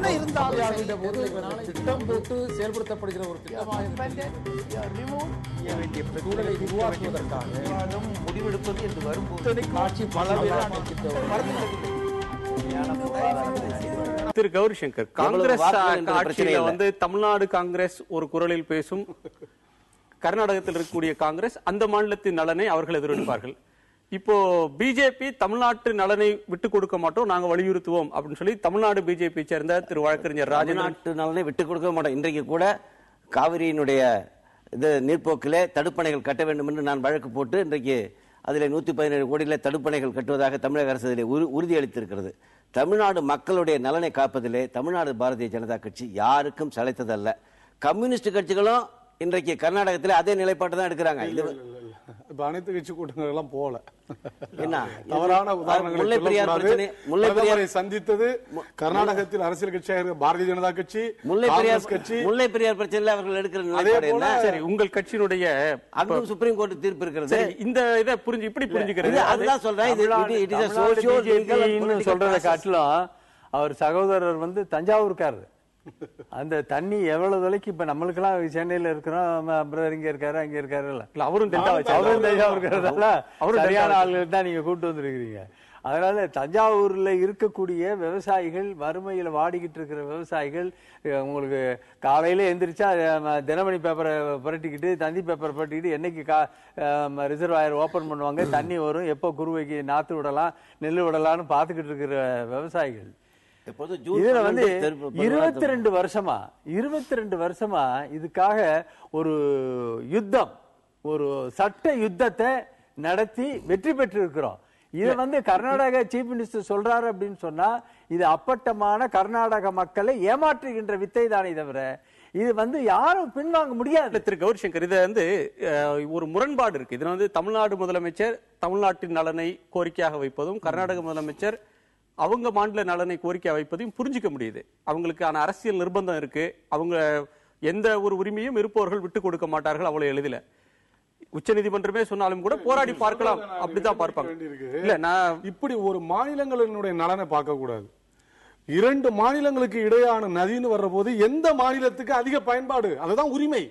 என்ன இருந்தாலும் திட்டம் போட்டு செயல்படுத்தப்படுகிற ஒரு சூழலை உருவாக்குவதற்காக முடிவெடுப்பது என்று வரும்போது திரு கௌரிசங்கர், காங்கிரஸ் ஆட்சியில வந்து தமிழ்நாடு காங்கிரஸ் ஒரு குரலில் பேசும், கர்நாடகத்தில் இருக்கக்கூடிய காங்கிரஸ் அந்த மாநிலத்தின் நலனை அவர்கள் எதிர்பார்ப்பார்கள். இப்போ பிஜேபி தமிழ்நாட்டு நலனை விட்டு கொடுக்க மாட்டோம், நாங்க வலியுறுத்துவோம் அப்படின்னு சொல்லி தமிழ்நாடு பிஜேபி சேர்ந்த திரு வழக்கறிஞர் ராஜநாட்டு நலனை விட்டு கொடுக்க மாட்டோம். இன்றைக்கு கூட காவிரியினுடைய இது நீர்ப்போக்கிலே தடுப்பணைகள் கட்ட வேண்டும் என்று நான் வழக்கு போட்டு இன்றைக்கு அதில் 117 கோடியில் தடுப்பணைகள் கட்டுவதாக தமிழக அரசு அதில் உறுதியளித்திருக்கிறது. தமிழ்நாடு மக்களுடைய நலனை காப்பதிலே தமிழ்நாடு பாரதிய ஜனதா கட்சி யாருக்கும் சளைத்ததல்ல. கம்யூனிஸ்ட் கட்சிகளும் இன்றைக்கு கர்நாடகத்தில் அதே நிலைப்பாட்டு தான் எடுக்கிறாங்க. இது அனைத்து கட்சி கூட்டங்கள் எல்லாம் போல என்ன தவறான உதாரணங்களை முல்லைப்பெரியாரை சந்தித்தது கர்நாடகத்தில் அரசியல் கட்சியாக இருக்க பாரதிய ஜனதா கட்சி, முல்லை பெரியார் பிரச்சனையில் அவர்கள் எடுக்கிற நிலைப்பாடு என்ன? சரி, உங்கள் கட்சியினுடைய அதுவும் சுப்ரீம் கோர்ட் தீர்ப்பு இருக்கிறது. இந்த இதை புரிஞ்சு இப்படி புரிஞ்சுக்கிறது. அதுதான் சொல்றேன். சொல்றதை காட்டிலும் அவர் சகோதரர் வந்து தஞ்சாவூர்காரர். அந்த தண்ணி எவ்வளவு தொலைக்கு இப்ப நம்மளுக்கு எல்லாம் சென்னையில இருக்கிறோம், இங்க இருக்காரு அங்க இருக்காரு, அவரும் தஞ்சாவூர்காரதால சரியான ஆளுகள் தான் நீங்க கூட்டு வந்திருக்கிறீங்க. அதனால தஞ்சாவூர்ல இருக்கக்கூடிய விவசாயிகள், வறுமையில வாடிக்கிட்டு இருக்கிற விவசாயிகள், உங்களுக்கு காலையில எந்திரிச்சா தினமணி பேப்பரை புரட்டிக்கிட்டு, தந்தி பேப்பரை புரட்டிக்கிட்டு என்னைக்கு ரிசர்வாயர் ஓபன் பண்ணுவாங்க, தண்ணி வரும், எப்போ குருவைக்கு நாத்து விடலாம், நெல் விடலாம்னு பாத்துக்கிட்டு இருக்கிற விவசாயிகள் இதுல வந்து 22 வருஷமா இதுக்காக ஒரு யுத்தம், ஒரு சட்ட யுத்தத்தை நடத்தி வெற்றி பெற்று இருக்கிறோம். இத வந்து கர்நாடக சீஃப் மினிஸ்டர் சொல்றாரு அப்படின்னு சொன்னா இது அப்பட்டமான கர்நாடக மக்களை ஏமாற்றுகின்ற வித்தை தானே தவிர இது வந்து யாரும் பின்வாங்க முடியாது. திரு கௌரிசங்கர், இது வந்து ஒரு முரண்பாடு இருக்கு. இதுல வந்து தமிழ்நாடு முதலமைச்சர் தமிழ்நாட்டின் நலனை கோரிக்கையாக வைப்பதும், கர்நாடக முதலமைச்சர் அவங்க மாநில நலனை கோரிக்கை வைப்பதையும் புரிஞ்சிக்க முடியுது. அவங்களுக்கான அரசியல் நிர்பந்தம் இருக்கு. அவங்க எந்த ஒரு உரிமையும் இருப்பவர்கள் விட்டு கொடுக்க மாட்டார்கள் அவ்வளவு எளிதில். உச்ச நீதிமன்றமே சொன்னாலும் கூட போராடி பார்க்கலாம், அப்படிதான் பார்ப்பாங்க. இல்ல, நான் இப்படி ஒரு மாநிலங்களினுடைய நலனை பார்க்க கூடாது. 2 மாநிலங்களுக்கு இடையான நதின்னு வர்ற போது எந்த மாநிலத்துக்கு அதிக பயன்பாடு, அதுதான் உரிமை.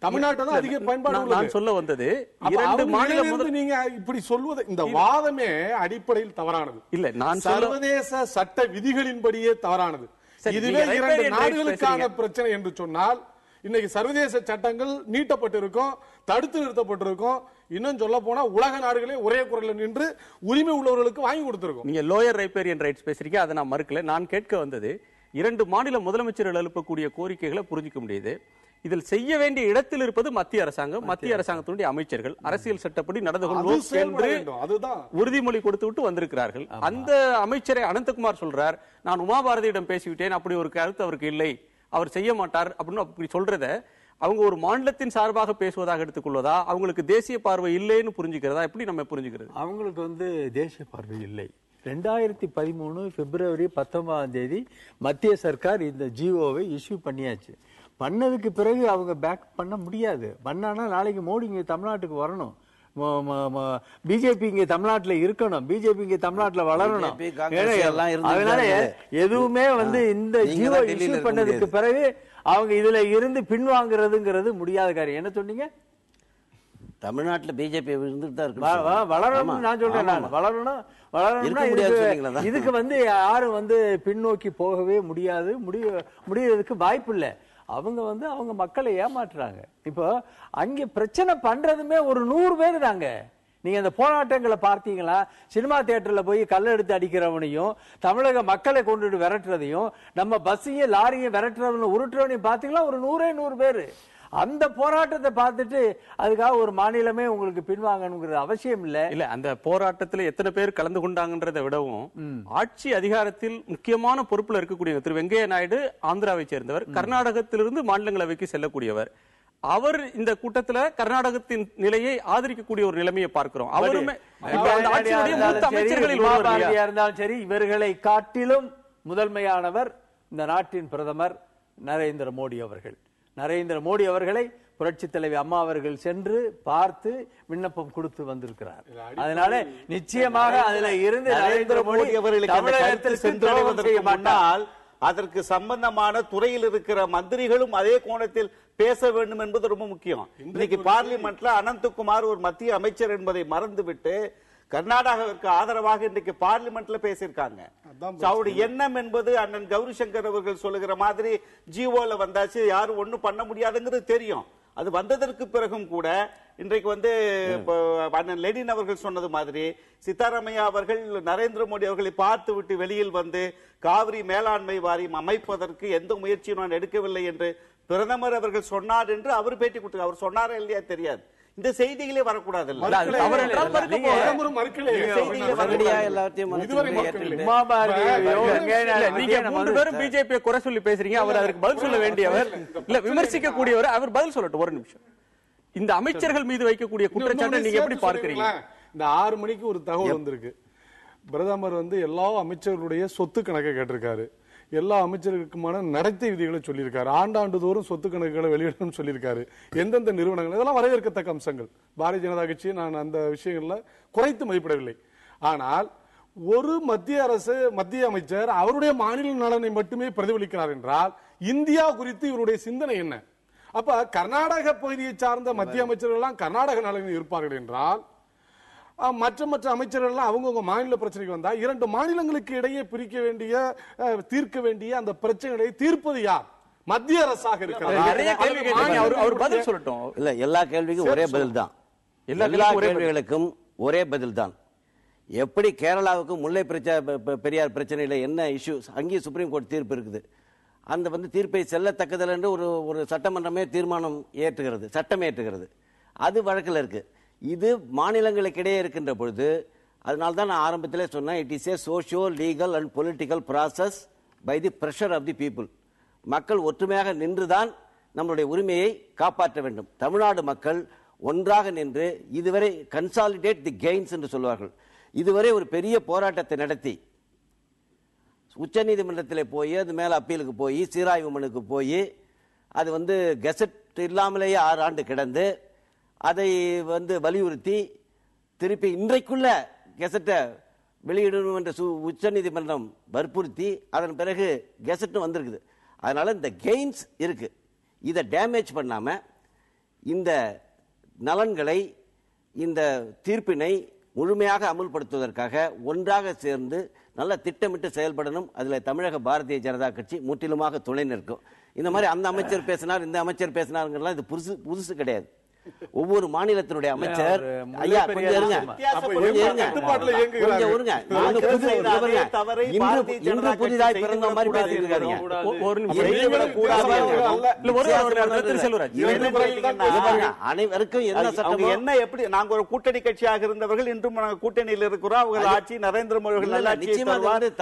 தமிழ்நாட்டை தான் அதிக பயன்பாடு. நான் சொல்ல வந்தது 2 மாநிலம். நீங்க இப்படி சொல்வது, இந்த வாதமே அடிப்படையில் தவறானது. இல்ல, நான் சர்வதேச சட்ட விதிகளின்படியே தவறானது. இதுவே 2 நாடுகளுக்கான பிரச்சனை என்று சொன்னால் இன்னைக்கு சர்வதேச சட்டங்கள் நீட்டப்பட்டிருக்கும், தடுத்து நிறுத்தப்பட்டிருக்கும். இன்னும் சொல்ல போனா உலக நாடுகளே ஒரே குரல்ல நின்று உரிமை உள்ளவர்களுக்கு வாங்கி கொடுத்திருக்கும். நீங்க லோயர் ரைப்பேரியன் ரைட்ஸ் பேசுறீங்க, அதை நான் மறுக்கல. நான் கேட்க வந்தது 2 மாநில முதலமைச்சர்கள் எழுப்பக்கூடிய கோரிக்கைகளை புரிஞ்சுக்க முடியுது. இதில் செய்ய வேண்டிய இடத்தில் இருப்பது மத்திய அரசாங்கம், மத்திய அரசாங்கத்தினுடைய அமைச்சர்கள் அரசியல் சட்டப்படி நடந்து கொள்வோம் என்று உறுதிமொழி கொடுத்து விட்டு வந்திருக்கிறார்கள். அந்த அமைச்சரை அனந்தகுமார் சொல்றார், நான் உமாபாரதியிடம் பேசிவிட்டேன், அப்படி ஒரு கருத்து அவருக்கு இல்லை, அவர் செய்ய மாட்டார் அப்படின்னு அப்படி சொல்றத அவங்க ஒரு மாநிலத்தின் சார்பாக பேசுவதாக எடுத்துக்கொள்வதா, அவங்களுக்கு தேசிய பார்வை இல்லைன்னு புரிஞ்சுக்கிறதா, எப்படி நம்ம புரிஞ்சுக்கிறது? அவங்களுக்கு வந்து தேசிய பார்வை இல்லை. 2013 பிப்ரவரி 19 மத்திய சர்க்கார் இந்த ஜிஓவை இஷ்யூ பண்ணியாச்சு. பண்ணதுக்கு பிறகு அவங்க பேக் பண்ண முடியாது. பண்ணானா நாளைக்கு மோடி இங்க தமிழ்நாட்டுக்கு வரணும், பிஜேபி இங்க தமிழ்நாட்டுல இருக்கணும், பிஜேபி இங்க தமிழ்நாட்டுல வளரணும். அதனால எதுவுமே வந்து இந்த ஜிஓ இஷ்யூ பண்ணதுக்கு பிறகு அவங்க இதுல இருந்து பின்வாங்குறதுங்கிறது முடியாத காரியம். என்ன சொன்னீங்க? தமிழ்நாட்டுல பிஜேபி இருந்துட்டு தான் இருக்கு. வளரணும் நான் சொல்றேன். நான் வளரணும்னா இதுக்கு வந்து யாரும் வந்து பின்னோக்கி போகவே முடியாது, முடியறதுக்கு வாய்ப்பு இல்லை. அவங்க வந்து அவங்க மக்களை ஏமாற்றுறாங்க. இப்போ அங்க பிரச்சனை பண்றதுமே ஒரு 100 பேர் தாங்க. நீங்க அந்த போராட்டங்களை பார்த்தீங்களா? சினிமா தியேட்டர்ல போய் கல்ல எடுத்து அடிக்கிறவனையும், தமிழக மக்களை கொண்டுட்டு விரட்டுறதையும், நம்ம பஸ்ஸையும் லாரியும் விரட்டுறவனையும் உருட்டுறவனையும் பாத்தீங்களா? ஒரு 100 பேர். அந்த போராட்டத்தை பார்த்துட்டு அதுக்காக ஒரு மாநிலமே உங்களுக்கு பின்வாங்கணுங்கிறது அவசியம் இல்ல. இல்ல, அந்த போராட்டத்தில் எத்தனை பேர் கலந்து கொண்டாங்கன்றதை விடவும் ஆட்சி அதிகாரத்தில் முக்கியமான பொறுப்புல இருக்கக்கூடிய திரு வெங்கையா நாயுடு ஆந்திராவை சேர்ந்தவர், கர்நாடகத்திலிருந்து மாநிலங்களவைக்கு செல்லக்கூடியவர். அவர் இந்த கூட்டத்துல கர்நாடகத்தின் நிலையை ஆதரிக்கக்கூடிய ஒரு நிலைமையை பார்க்கிறோம். அவருமே இருந்தாலும் சரி, இவர்களை காட்டிலும் முதன்மையானவர் இந்த நாட்டின் பிரதமர் நரேந்திர மோடி அவர்கள். நரேந்திர மோடி அவர்களை புரட்சி தலைவி அம்மா அவர்கள் சென்று பார்த்து விண்ணப்பம் கொடுத்து வந்திருக்கிறார். அதனால நிச்சயமாக அதுல இருந்து நரேந்திர மோடி அவர்களுக்கு தமிழகத்தில் சென்று முன்னால் அதற்கு சம்பந்தமான துறையில் இருக்கிற மந்திரிகளும் அதே கோணத்தில் பேச வேண்டும் என்பது ரொம்ப முக்கியம். இன்னைக்கு பார்லிமெண்ட்ல அனந்தகுமார் ஒரு மத்திய அமைச்சர் என்பதை மறந்துவிட்டு கர்நாடகாவிற்கு ஆதரவாக இன்றைக்கு பார்லிமெண்ட்ல பேசியிருக்காங்க. அவருடைய எண்ணம் என்பது அண்ணன் கௌரி சங்கர் அவர்கள் சொல்லுகிற மாதிரி ஜிஓல வந்தாச்சு யாரும் ஒண்ணும் பண்ண முடியாதுங்கிறது தெரியும். அது வந்ததற்கு பிறகும் கூட இன்றைக்கு அண்ணன் லெனின் அவர்கள் சொன்னது மாதிரி சித்தாராமையா அவர்கள் நரேந்திர மோடி அவர்களை பார்த்து விட்டு வெளியில் வந்து காவிரி மேலாண்மை வாரியம் அமைப்பதற்கு எந்த முயற்சியும் நான் எடுக்கவில்லை என்று பிரதமர் அவர்கள் சொன்னார் என்று அவர் பேட்டி கொடுத்தார். அவர் சொன்னாரா இல்லையா தெரியாது. இந்த செய்திகளே வரக்கூடாது. பிஜேபி குறை சொல்லி பேசுறீங்க, அவர் அதற்கு பதில் சொல்ல வேண்டியவர் இல்ல, விமர்சிக்க கூடியவர். அவர் பதில் சொல்லட்டும் ஒரு நிமிஷம். இந்த அமைச்சர்கள் மீது வைக்கக்கூடிய குற்றச்சாட்டை நீங்க எப்படி பார்க்கிறீங்க? இந்த 6 மணிக்கு ஒரு தகவல் வந்திருக்கு. பிரதமர் எல்லா அமைச்சர்களுடைய சொத்து கணக்கை கேட்டிருக்காரு. எல்லா அமைச்சர்களுக்குமான நடத்தை விதிகளை சொல்லியிருக்காரு. ஆண்டாண்டு தோறும் சொத்து கணக்குகளை வெளியிடணும் சொல்லியிருக்காரு. எந்தெந்த நிறுவனங்கள், இதெல்லாம் வரவேற்கத்தக்க அம்சங்கள். பாரதிய ஜனதா கட்சியை நான் அந்த விஷயங்கள்ல குறைத்து மதிப்பிடவில்லை. ஆனால் ஒரு மத்திய அமைச்சர் அவருடைய மாநில நலனை மட்டுமே பிரதிபலிக்கிறார் என்றால் இந்தியா குறித்து இவருடைய சிந்தனை என்ன? அப்ப கர்நாடக பகுதியை சார்ந்த மத்திய அமைச்சர்கள் எல்லாம் கர்நாடக நலனில் இருப்பார்கள் என்றால் மற்ற அமைச்சர்கள் அவங்கவுங்க மாநில பிரச்சனைக்கு வந்தா 2 மாநிலங்களுக்கு இடையே பிரிக்க வேண்டிய தீர்க்க வேண்டிய அந்த பிரச்சனைகளை தீர்ப்பது யார்? மத்திய அரசாக இருக்கிறது. எல்லா கேள்விக்கும் ஒரே பதில் தான். எல்லா கேள்விகளுக்கும் ஒரே பதில் தான். எப்படி கேரளாவுக்கு முல்லை பெரியார் பிரச்சனையில என்ன இஷ்யூ, அங்கேயும் சுப்ரீம் கோர்ட் தீர்ப்பு இருக்குது. அந்த தீர்ப்பை செல்லத்தக்கதில் என்று ஒரு சட்டமன்றமே தீர்மானம் ஏற்றுகிறது, சட்டம் ஏற்றுகிறது. அது வழக்கில் இருக்கு. இது மாநிலங்களுக்கு இடையே இருக்கின்ற பொழுது, அதனால தான் நான் ஆரம்பத்திலே சொன்னேன், it is a socio legal and political process by the pressure of the people. மக்கள் ஒற்றுமையாக நின்றுதான் நம்மளுடைய உரிமையை காப்பாற்ற வேண்டும். தமிழ்நாடு மக்கள் ஒன்றாக நின்று இதுவரை கன்சாலிடேட் தி கெயின்ஸ் என்று சொல்வார்கள். இதுவரை ஒரு பெரிய போராட்டத்தை நடத்தி உச்ச நீதிமன்றத்தில் போய் அது மேல அப்பீலுக்கு போய் சீராய்வு மனுக்கு போய் அது கெசட் இல்லாமலேயே 6 ஆண்டு கிடந்து அதை வலியுறுத்தி திருப்பி இன்றைக்குள்ள கெசட்டை வெளியிடணும் என்ற உச்ச நீதிமன்றம் வற்புறுத்தி அதன் பிறகு கெசட் வந்திருக்குது. அதனால இந்த கெயின்ஸ் இருக்கு. இதை டேமேஜ் பண்ணாம இந்த நலன்களை, இந்த தீர்ப்பினை முழுமையாக அமுல்படுத்துவதற்காக ஒன்றாக சேர்ந்து நல்ல திட்டமிட்டு செயல்படணும். அதுல தமிழக பாரதிய ஜனதா கட்சி முற்றிலுமாக துணை நிற்கும். இந்த மாதிரி அந்த அமைச்சர் பேசினார், இந்த அமைச்சர் பேசினார், இது புதுசு கிடையாது. ஒவ்வொரு மாநிலத்தினுடைய அமைச்சர் ஐயா கொஞ்சம் இருங்க, இன்று புதிதாய் பிறந்த மாதிரி பேசியிருக்காங்க. அனைவருக்கும் என்ன சட்டம் என்ன எப்படி நாங்க ஒரு கூட்டணி கட்சியாக இருந்தவர்கள் இன்றும் கூட்டணியில் இருக்கிறோம். அவர்கள் ஆட்சி நரேந்திர மோடி நல்லாட்சி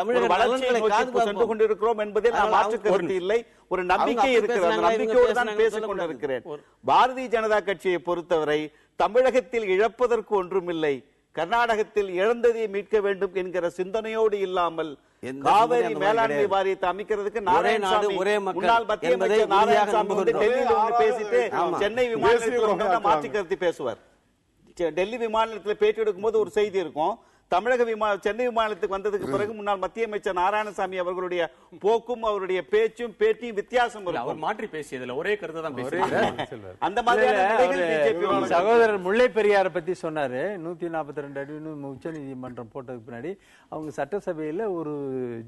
தமிழக வளர்ச்சியை சென்று கொண்டிருக்கிறோம் என்பதில் நான் மாற்று கருத்து இல்லை. ஒரு நம்பிக்கை இருக்கிறது. அந்த நம்பிக்கையோடு தான் பேசிக் கொண்டிருக்கிறேன். பாரதிய ஜனதா கட்சியை பொறுத்தவரை தமிழகத்தில் இழப்பதற்கு ஒன்றுமில்லை, கர்நாடகத்தில் இழந்ததை மீட்க வேண்டும் என்கிற சிந்தனையோடு இல்லாமல் காவிரி மேலாண்மை வாரியத்தை அமைக்கிறதுக்கு முன்னாள் மத்திய அமைச்சர் நாராயணசாமி டெல்லியில் பேசிட்டு சென்னை விமானத்தில் மாற்று கருத்து பேசுவார். டெல்லி விமானத்தில் பேட்டி எடுக்கும் போது ஒரு செய்தி இருக்கும். சென்னை விமானத்துக்கு வந்ததுக்கு பிறகு முன்னாள் மத்திய அமைச்சர் நாராயணசாமி அவர்களுடைய போக்கும் அவருடைய பேச்சும் பேட்டியும் வித்தியாசம். அவர் மாற்றி பேசியதுல ஒரே கருத்தை தான் பேசுறாரு. அந்த மாதிரி சகோதரர் முல்லை பெரியாரை பத்தி சொன்னாரு. 142 அடி உச்ச நீதிமன்றம் போட்டதுக்கு பின்னாடி அவங்க சட்டசபையில ஒரு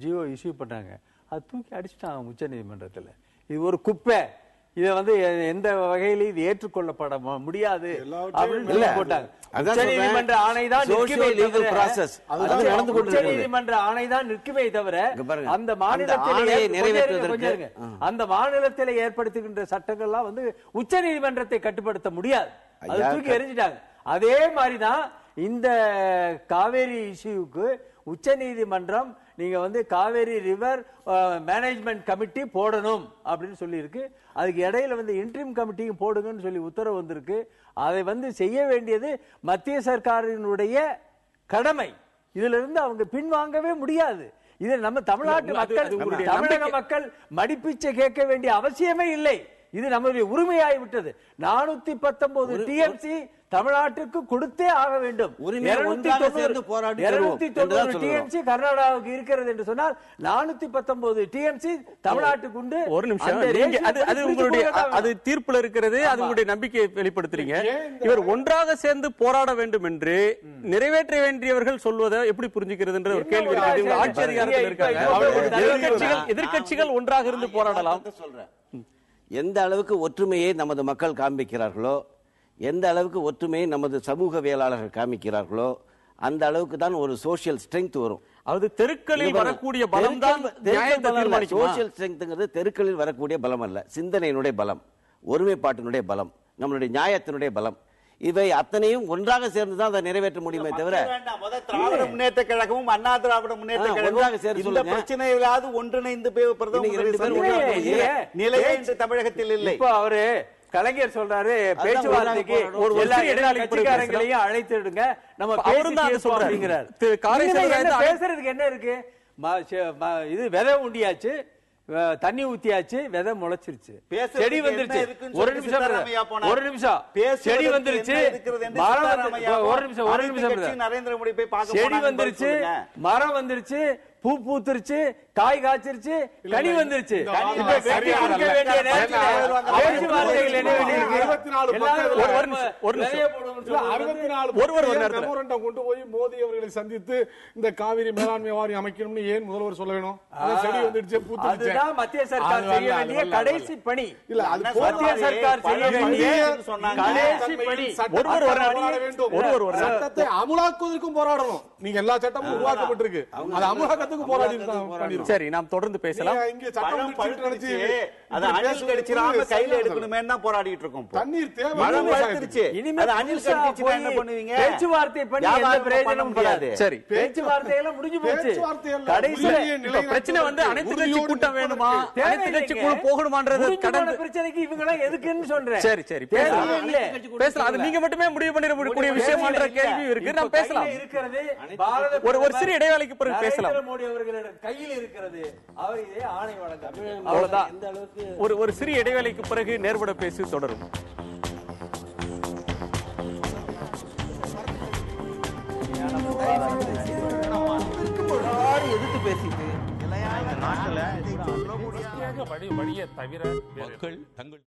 ஜியோ இஷ்யூ பண்ணாங்க. அது தூக்கி அடிச்சுட்டாங்க உச்ச நீதிமன்றத்துல. இது ஒரு குப்பை, இதை எந்த வகையில இது ஏற்றுக்கொள்ளப்பட முடியாது அப்படின்னு போட்டாங்க. உச்சநீதிமன்ற ஆணைதான் உச்சநீதிமன்ற ஆணைதான் நிற்குமே தவிர அந்த மாநிலத்தில் ஏற்படுத்துகின்ற சட்டங்கள்லாம் உச்ச நீதிமன்றத்தை கட்டுப்படுத்த முடியாது. அது தூக்கி எறிஞ்சிட்டாங்க. அதே மாதிரிதான் இந்த காவேரி இஷ்யூக்கு உச்ச நீதிமன்றம் நீங்க காவேரி ரிவர் மேனேஜ்மெண்ட் கமிட்டி போடணும் அப்படின்னு சொல்லி இருக்கு. அதுக்கு இடையில இன்ட்ரீம் கமிட்டியும் போடுங்கன்னு சொல்லி உத்தரவு வந்திருக்கு. அதை செய்ய வேண்டியது மத்திய சர்க்காரினுடைய கடமை. இதுல இருந்து அவங்க பின்வாங்கவே முடியாது. இது நம்ம தமிழ்நாட்டு மக்கள், தமிழக மக்கள் மடிப்பிச்சை கேட்க வேண்டிய அவசியமே இல்லை. இது நம்முடைய உரிமையாகிவிட்டது. 419 டிஎம்சி தமிழ்நாட்டுக்கு கொடுத்தே ஆக வேண்டும். உரிமையை ஒன்றாக சேர்ந்து போராடி தருவோம் 290 டிஎம்சி கர்நாடகாவுக்கு இருக்கிறது என்று சொன்னால் 419 டிஎம்சி தமிழ்நாட்டுக்கு உண்டு. ஒரு நிமிஷம், அது உங்களுடைய அது தீர்ப்புல இருக்கிறது, அது உங்களுடைய நம்பிக்கையை வெளிப்படுத்துறீங்க. இவர் ஒன்றாக சேர்ந்து போராட வேண்டும் என்று நிறைவேற்ற வேண்டியவர்கள் சொல்வதை எப்படி புரிஞ்சுக்கிறதுன்ற ஒரு கேள்வி இருக்கு. ஆட்சி அதிகாரத்தில் இருக்காங்க, எதிர்க்கட்சிகள் ஒன்றாக இருந்து போராடலாம். எந்த அளவுக்கு ஒற்றுமையை நமது மக்கள் காண்பிக்கிறார்களோ, எந்த அளவுக்கு ஒற்றுமையை நமது சமூகவியலாளர்கள் காமிக்கிறார்களோ, அந்த அளவுக்கு தான் ஒரு சோசியல் ஸ்ட்ரெங்க் வரும். அது தெருக்களில் வரக்கூடிய பலம் தான் சோசியல் ஸ்ட்ரெங்க்ங்கிறது தெருக்களில் வரக்கூடிய பலம் அல்ல, சிந்தனையினுடைய பலம், ஒருமைப்பாட்டினுடைய பலம், நம்மளுடைய நியாயத்தினுடைய பலம். இவை அத்தனையும் ஒன்றாக சேர்ந்துதான் அதை நிறைவேற்ற முடியுமே தவிர திராவிட முன்னேற்ற கழகமும் அண்ணா திராவிட முன்னேற்ற கழகம் இந்த பிரச்சனைகளாவது ஒன்றிணைந்து நிலையே இன்று தமிழகத்தில் இல்லை. இப்போ அவரு கலைஞர் சொல்றாரு பேச்சுவார்த்தைக்கு ஒரு கட்சிக்காரங்களையும் அழைத்துடுங்க, நம்ம பேசுறதுக்கு என்ன இருக்கு? இது விதை உண்டியாச்சு, தண்ணி ஊத்தியாச்சு, விதை முளைச்சிருச்சு, செடி வந்துருச்சு. ஒரு நிமிஷம் செடி வந்துருச்சு, நரேந்திர மோடி போய் பார்க்க செடி வந்துருச்சு, மரம் வந்துருச்சு, பூ பூத்துருச்சு, காய் காய்ச்சிருச்சு, கனி வந்துருச்சு. கொண்டு போய் மோடி அவர்களை சந்தித்து இந்த காவிரி மேலாண்மை வாரியம் அமைக்கணும்னு ஏன் முதல்வர் சொல்ல வேணும்? செடி வந்துடுச்சு, பூத்துருச்சு. மத்திய சர்க்கார் செய்ய வேண்டிய கடைசி பணி. இல்ல, மத்திய சர்க்கார் செய்ய வேண்டிய கடைசி பணி. சட்டத்தை அமுலாக்குவதற்கும் போராடணும். நீங்க எல்லா சட்டமும் உருவாக்கப்பட்டிருக்கு, அது அமுலாக்கத்துக்கு போராடி. சரி, நாம் தொடர்ந்து பேசலாம். கையில எடுக்கணுமே தான் போராடிட்டு இருக்கோம். தண்ணீர் தேவை, பேச்சுவார்த்தை பண்ணி எந்த பிரயோஜனமும் கிடையாது. சரி, பேச்சுவார்த்தை எல்லாம் முடிஞ்சு போச்சு. பிரச்சனை வந்து அனைத்து கட்சி கூட்டம் வேணுமா, அனைத்து கட்சி குழு போகணுமான்றது கடந்த பிரச்சனைக்கு இவங்க எல்லாம் எதுக்குன்னு சொல்றேன். சரி சரி, பேசலாம். அது நீங்க மட்டுமே முடிவு பண்ணிடக்கூடிய விஷயமான்ற கேள்வி இருக்கு. நாம் பேசலாம். ஒரு சிறிய இடைவேளைக்கு பிறகு பேசலாம். மோடி அவர்களிடம் கையில் இருக்கிறது, அவர் இதே ஆணை வழங்க. அவ்வளவுதான். ஒரு சிறிய இடைவேளைக்கு பிறகு நேர்பட பேசி தொடரும். எதிர்த்து பேசிட்டு வழியை தவிர மக்கள் தங்கள்